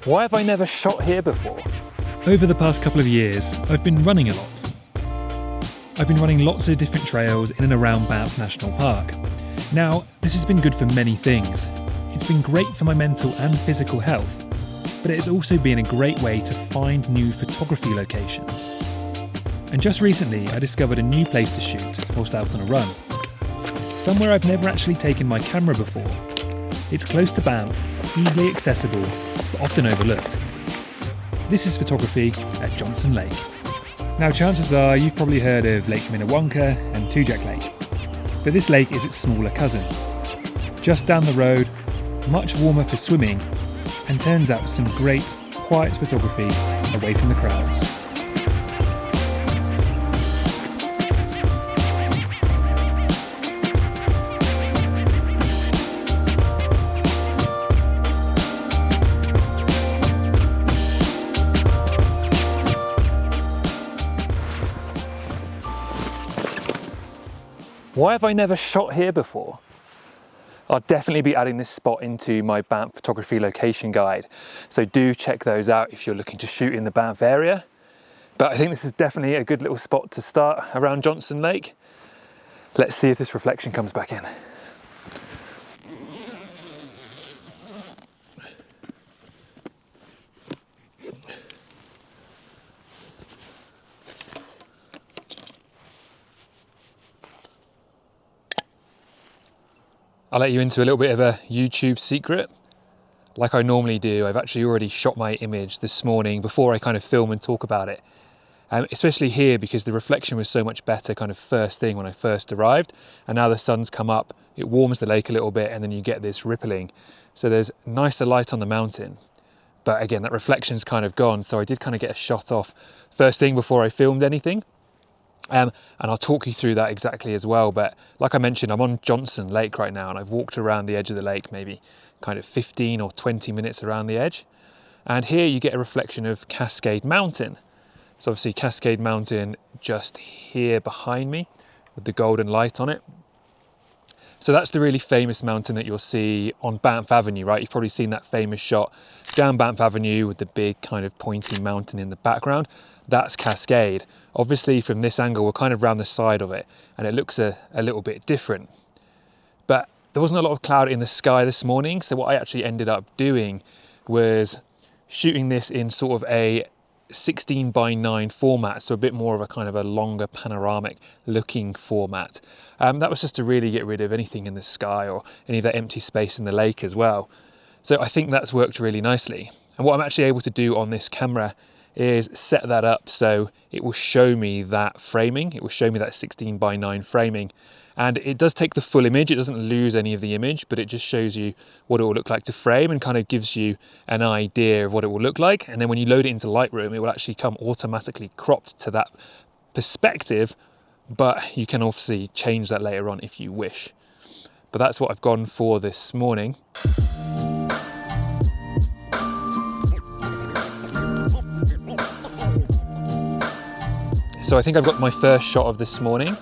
Why have I never shot here before? Over the past couple of years, I've been running a lot. I've been running lots of different trails in and around Banff National Park. Now, this has been good for many things. It's been great for my mental and physical health, but it has also been a great way to find new photography locations. And just recently, I discovered a new place to shoot whilst out on a run. Somewhere I've never actually taken my camera before. It's close to Banff, easily accessible, but often overlooked. This is photography at Johnson Lake. Now, chances are you've probably heard of Lake Minnewanka and Two Jack Lake, but this lake is its smaller cousin. Just down the road, much warmer for swimming, and turns out some great, quiet photography away from the crowds. Why have I never shot here before? I'll definitely be adding this spot into my Banff photography location guide, so do check those out if you're looking to shoot in the Banff area. But I think this is definitely a good little spot to start around Johnson Lake. Let's see if this reflection comes back in. I'll let you into a little bit of a YouTube secret. Like I normally do, I've actually already shot my image this morning before I kind of film and talk about it. Especially here because the reflection was so much better kind of first thing when I first arrived. And now the sun's come up, it warms the lake a little bit and then you get this rippling. So there's nicer light on the mountain. But again, that reflection's kind of gone. So I did kind of get a shot off first thing before I filmed anything. And I'll talk you through that exactly as well. But like I mentioned, I'm on Johnson Lake right now and I've walked around the edge of the lake, maybe kind of 15 or 20 minutes around the edge. And here you get a reflection of Cascade Mountain. So obviously Cascade Mountain just here behind me with the golden light on it. So that's the really famous mountain that you'll see on Banff Avenue, right? You've probably seen that famous shot down Banff Avenue with the big kind of pointy mountain in the background. That's Cascade. Obviously from this angle, we're kind of round the side of it and it looks a little bit different. But there wasn't a lot of cloud in the sky this morning. So what I actually ended up doing was shooting this in sort of a 16:9 format. So a bit more of a kind of a longer panoramic looking format. That was just to really get rid of anything in the sky or any of that empty space in the lake as well. So I think that's worked really nicely. And what I'm actually able to do on this camera is set that up so it will show me that framing. It will show me that 16:9 framing. And it does take the full image. It doesn't lose any of the image, but it just shows you what it will look like to frame and kind of gives you an idea of what it will look like. And then when you load it into Lightroom, it will actually come automatically cropped to that perspective, but you can obviously change that later on if you wish. But that's what I've gone for this morning. So I think I've got my first shot of this morning.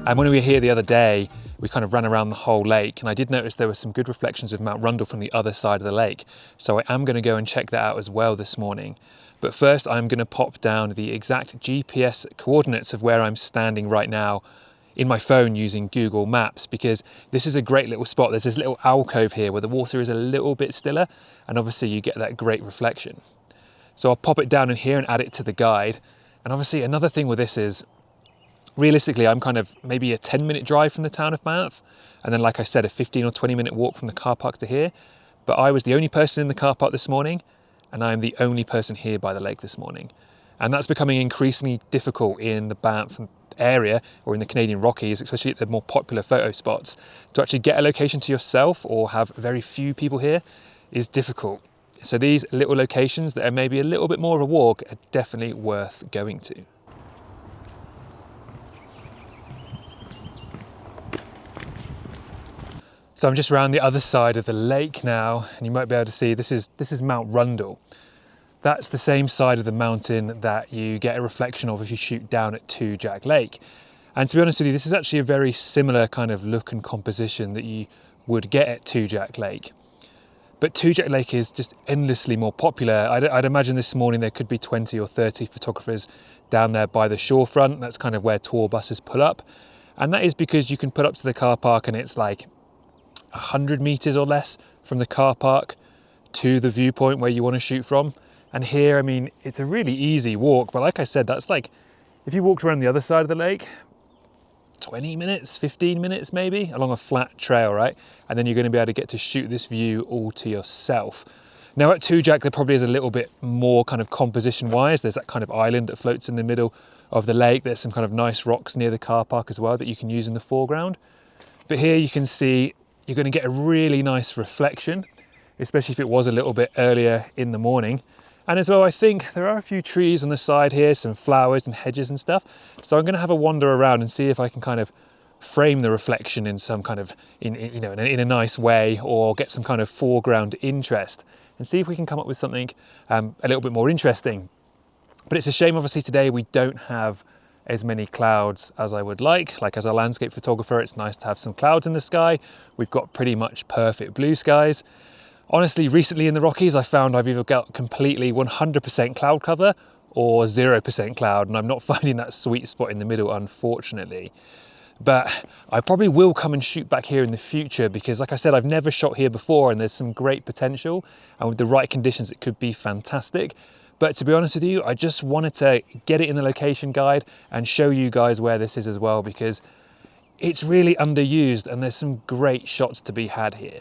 And when we were here the other day, we kind of ran around the whole lake and I did notice there were some good reflections of Mount Rundle from the other side of the lake. So I am going to go and check that out as well this morning. But first I'm going to pop down the exact GPS coordinates of where I'm standing right now in my phone using Google Maps, because this is a great little spot. There's this little alcove here where the water is a little bit stiller and obviously you get that great reflection. So I'll pop it down in here and add it to the guide. And obviously another thing with this is, realistically, I'm kind of maybe a 10-minute drive from the town of Banff. And then, like I said, a 15 or 20-minute walk from the car park to here. But I was the only person in the car park this morning, and I'm the only person here by the lake this morning. And that's becoming increasingly difficult in the Banff area or in the Canadian Rockies, especially at the more popular photo spots. To actually get a location to yourself or have very few people here is difficult. So these little locations that are maybe a little bit more of a walk are definitely worth going to. So I'm just around the other side of the lake now, and you might be able to see this is Mount Rundle. That's the same side of the mountain that you get a reflection of if you shoot down at Two Jack Lake. And to be honest with you, this is actually a very similar kind of look and composition that you would get at Two Jack Lake. But Two Jack Lake is just endlessly more popular. I'd imagine this morning there could be 20 or 30 photographers down there by the shorefront. That's kind of where tour buses pull up. And that is because you can put up to the car park and it's like 100 meters or less from the car park to the viewpoint where you want to shoot from. And here, I mean, it's a really easy walk, but like I said, that's like, if you walked around the other side of the lake, 20 minutes, 15 minutes maybe, along a flat trail, right? And then you're going to be able to get to shoot this view all to yourself. Now at Two Jack, there probably is a little bit more kind of composition-wise. There's that kind of island that floats in the middle of the lake. There's some kind of nice rocks near the car park as well that you can use in the foreground. But here you can see you're going to get a really nice reflection, especially if it was a little bit earlier in the morning. And as well, I think there are a few trees on the side here, some flowers and hedges and stuff. So I'm going to have a wander around and see if I can kind of frame the reflection in some kind of, in a nice way, or get some kind of foreground interest and see if we can come up with something a little bit more interesting. But it's a shame, obviously, today we don't have as many clouds as I would like. Like as a landscape photographer, it's nice to have some clouds in the sky. We've got pretty much perfect blue skies. Honestly, recently in the Rockies, I found I've either got completely 100% cloud cover or 0% cloud, and I'm not finding that sweet spot in the middle, unfortunately. But I probably will come and shoot back here in the future because, like I said, I've never shot here before and there's some great potential, and with the right conditions, it could be fantastic. But to be honest with you, I just wanted to get it in the location guide and show you guys where this is as well, because it's really underused and there's some great shots to be had here.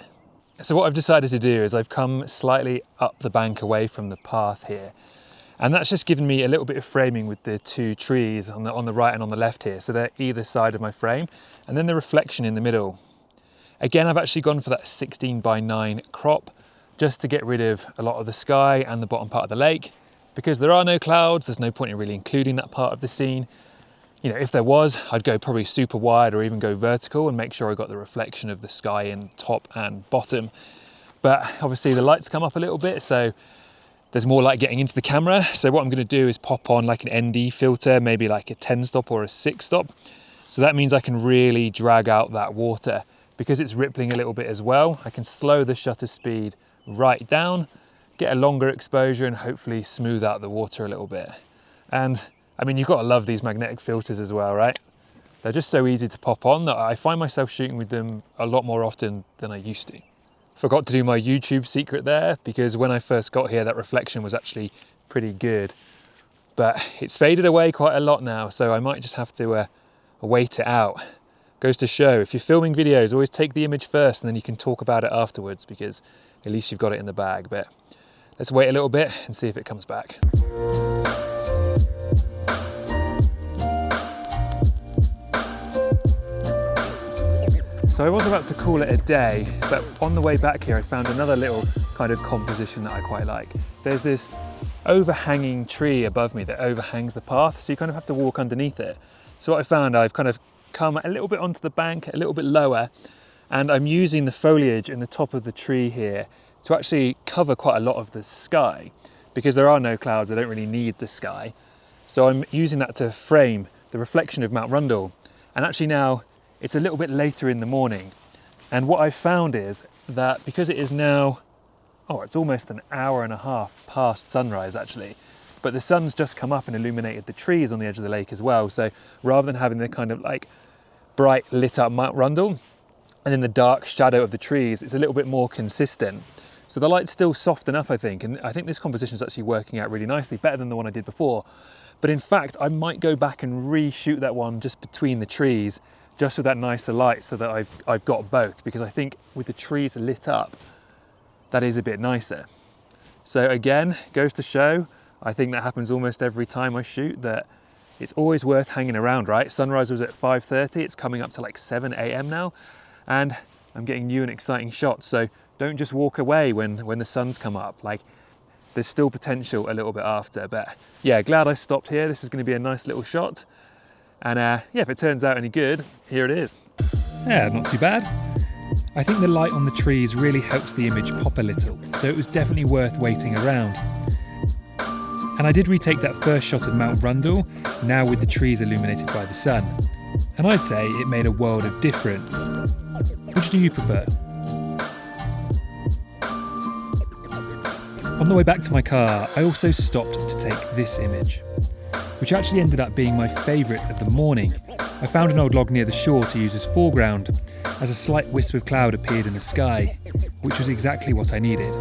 So what I've decided to do is I've come slightly up the bank away from the path here. And that's just given me a little bit of framing with the two trees on the right and on the left here. So they're either side of my frame, and then the reflection in the middle. Again, I've actually gone for that 16:9 crop just to get rid of a lot of the sky and the bottom part of the lake. Because there are no clouds, there's no point in really including that part of the scene. You know, if there was, I'd go probably super wide or even go vertical and make sure I got the reflection of the sky in top and bottom. But obviously the lights come up a little bit, so there's more light getting into the camera. So what I'm going to do is pop on like an ND filter, maybe like a 10 stop or a 6 stop. So that means I can really drag out that water. Because it's rippling a little bit as well, I can slow the shutter speed right down, get a longer exposure and hopefully smooth out the water a little bit. And I mean, you've got to love these magnetic filters as well, right? They're just so easy to pop on that I find myself shooting with them a lot more often than I used to. Forgot to do my YouTube secret there, because when I first got here, that reflection was actually pretty good. But it's faded away quite a lot now, so I might just have to wait it out. Goes to show, if you're filming videos, always take the image first and then you can talk about it afterwards, because at least you've got it in the bag. But let's wait a little bit and see if it comes back. So I was about to call it a day, but on the way back here, I found another little kind of composition that I quite like. There's this overhanging tree above me that overhangs the path, so you kind of have to walk underneath it. So what I found, I've kind of come a little bit onto the bank, a little bit lower, and I'm using the foliage in the top of the tree here to actually cover quite a lot of the sky. Because there are no clouds, I don't really need the sky. So I'm using that to frame the reflection of Mount Rundle. And actually now, it's a little bit later in the morning. And what I've found is that because it is now, it's almost an hour and a half past sunrise actually, but the sun's just come up and illuminated the trees on the edge of the lake as well. So rather than having the kind of like bright lit up Mount Rundle and then the dark shadow of the trees, it's a little bit more consistent. So the light's still soft enough, I think. And I think this composition is actually working out really nicely, better than the one I did before. But in fact, I might go back and reshoot that one just between the trees, just with that nicer light, so that I've got both, because I think with the trees lit up, that is a bit nicer. So again, goes to show, I think that happens almost every time I shoot, that it's always worth hanging around, right? Sunrise was at 5:30, it's coming up to like 7 a.m. now, and I'm getting new and exciting shots. So don't just walk away when the sun's come up. Like, there's still potential a little bit after, but yeah, glad I stopped here. This is going to be a nice little shot. And yeah, if it turns out any good, here it is. Yeah, not too bad. I think the light on the trees really helps the image pop a little, so it was definitely worth waiting around. And I did retake that first shot of Mount Rundle, now with the trees illuminated by the sun. And I'd say it made a world of difference. Which do you prefer? On the way back to my car, I also stopped to take this image, which actually ended up being my favourite of the morning. I found an old log near the shore to use as foreground, as a slight wisp of cloud appeared in the sky, which was exactly what I needed.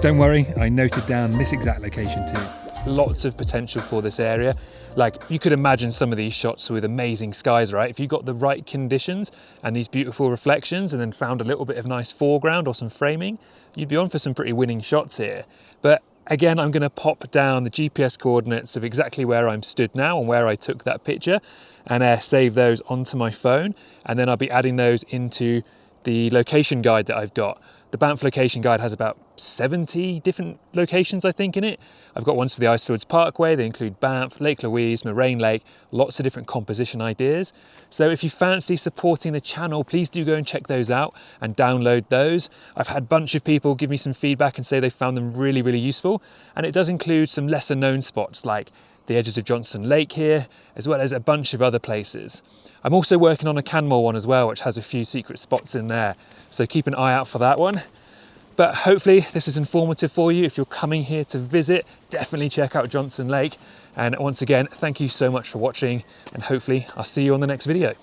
Don't worry, I noted down this exact location too. Lots of potential for this area. Like, you could imagine some of these shots with amazing skies, right? If you got the right conditions and these beautiful reflections and then found a little bit of nice foreground or some framing, you'd be on for some pretty winning shots here. But again, I'm going to pop down the GPS coordinates of exactly where I'm stood now and where I took that picture and save those onto my phone. And then I'll be adding those into the location guide that I've got. The Banff location guide has about 70 different locations, I think, in it. I've got ones for the ICEFIELDS Parkway. They include Banff, Lake Louise, Moraine Lake, lots of different composition ideas. So if you fancy supporting the channel, please do go and check those out and download those. I've had a bunch of people give me some feedback and say they found them really, really useful. And it does include some lesser known spots like the edges of Johnstone Lake here, as well as a bunch of other places. I'm also working on a CANMORE one as well, which has a few secret spots in there. So keep an eye out for that one. But hopefully this is informative for you. If you're coming here to visit, definitely check out Johnstone Lake. And once again, thank you so much for watching, and hopefully I'll see you on the next video.